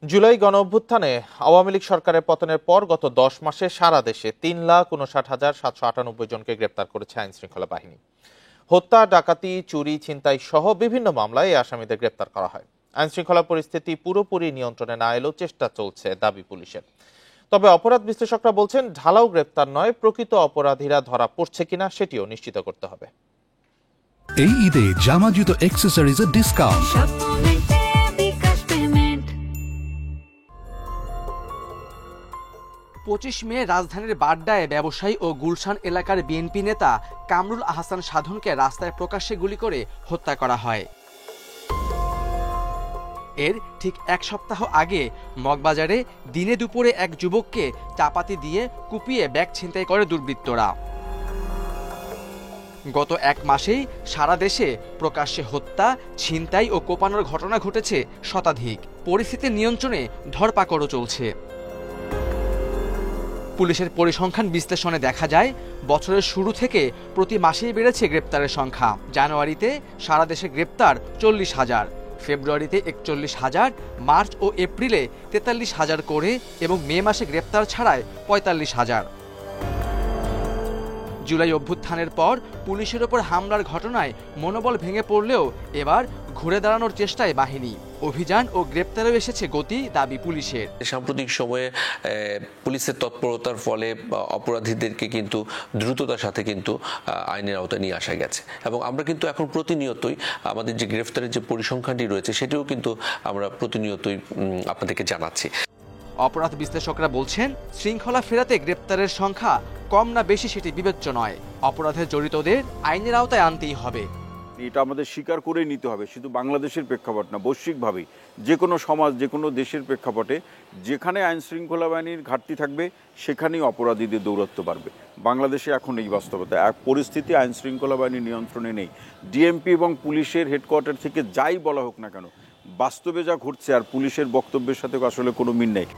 জুলাই গণঅভ্যুত্থানে আওয়ামী লীগ সরকারের পতনের পর গত ১০ মাসে সারা দেশে ৩,৫৯,৭৯৮ জনকে গ্রেপ্তার করেছে আইনশৃঙ্খলা বাহিনী। হত্যা, ডাকাতি, চুরি, ছিনতাই সহ বিভিন্ন মামলায় এই আসামিদের গ্রেপ্তার করা হয়। আইনশৃঙ্খলা পরিস্থিতি পুরোপুরি নিয়ন্ত্রণে না এলেও চেষ্টা চলছে দাবি পুলিশের। তবে অপরাধ বিশ্লেষকরা বলছেন, ঢালাও গ্রেপ্তার নয়, প্রকৃত অপরাধীরা ধরা পড়ছে কিনা সেটিও নিশ্চিত করতে হবে। এই ঈদে জামা জুতো অ্যাক্সেসরিজের ডিসকাউন্ট। ২৫ মে রাজধানীর বাড্ডায় ব্যবসায়ী ও গুলশান এলাকার বিএনপি নেতা কামরুল আহসান সাধনকে রাস্তায় প্রকাশ্যে গুলি করে হত্যা করা হয়। এর ঠিক এক সপ্তাহ আগে মগবাজারে দিনে দুপুরে এক যুবককে চাপাতি দিয়ে কুপিয়ে ব্যাগ ছিনতাই করে দুর্বৃত্তরা। গত এক মাসেই সারা দেশে প্রকাশ্যে হত্যা, ছিনতাই ও কোপানোর ঘটনা ঘটেছে শতাধিক। পরিস্থিতি নিয়ন্ত্রণে ধরপাকড়ও চলছে। পুলিশের পরিসংখ্যান বিশ্লেষণে দেখা যায়, বছরের শুরু থেকে প্রতি মাসেই বেড়েছে গ্রেপ্তারের সংখ্যা। জানুয়ারিতে সারা দেশে গ্রেপ্তার ৪০,০০০, ফেব্রুয়ারিতে ৪১,০০০, মার্চ ও এপ্রিলে ৪৩,০০০ করে এবং মে মাসে গ্রেপ্তার ছাড়ায় ৪৫,০০০। জুলাই অভ্যুত্থানের পর পুলিশের ওপর হামলার ঘটনায় মনোবল ভেঙে পড়লেও এবার ঘুরে দাঁড়ানোর চেষ্টায় বাহিনী। অভিযান ও গ্রেপ্তারেও এসেছে গতি, দাবি পুলিশের। সাম্প্রতিক সময়ে পুলিশের তৎপরতার ফলে অপরাধীদেরকে কিন্তু দ্রুততার সাথে কিন্তু আইনের আওতায় নিয়ে আসা গেছে এবং আমরা কিন্তু এখন প্রতিনিয়তই আমাদের যে গ্রেফতারের যে পরিসংখ্যানটি রয়েছে সেটিও কিন্তু আমরা প্রতিনিয়তই আপনাদেরকে জানাচ্ছি। অপরাধ বিশ্লেষকরা বলছেন, শৃঙ্খলা ফেরাতে গ্রেপ্তারের সংখ্যা কম না বেশি সেটি বিবেচ্য নয়। অপরাধে জড়িতদের আইনের আওতায় আনতেই হবে। এটা আমাদের স্বীকার করেই নিতে হবে, শুধু বাংলাদেশের প্রেক্ষাপট না, বৈশ্বিকভাবেই যে কোনো সমাজ, যে কোনো দেশের প্রেক্ষাপটে যেখানে আইন শৃঙ্খলা বাহিনীর ঘাটতি থাকবে সেখানেই অপরাধীদের দৌরাত্ম্য বাড়বে। বাংলাদেশে এখন এই বাস্তবতা, এক পরিস্থিতি আইন শৃঙ্খলা বাহিনীর নিয়ন্ত্রণে নেই। ডিএমপি এবং পুলিশের হেডকোয়ার্টার থেকে যাই বলা হোক না কেন, বাস্তবে যা ঘটছে আর পুলিশের বক্তব্যের সাথে আসলে কোনো মিল নেই।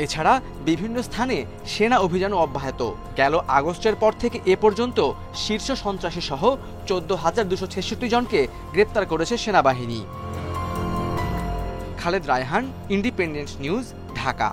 এছাড়া বিভিন্ন স্থানে সেনা অভিযানও অব্যাহত। গেল আগস্টের পর থেকে এ পর্যন্ত শীর্ষ সন্ত্রাসী সহ ১৪,২৬৬ জনকে গ্রেপ্তার করেছে সেনাবাহিনী। Khaled Raihan, independent news, Dhaka.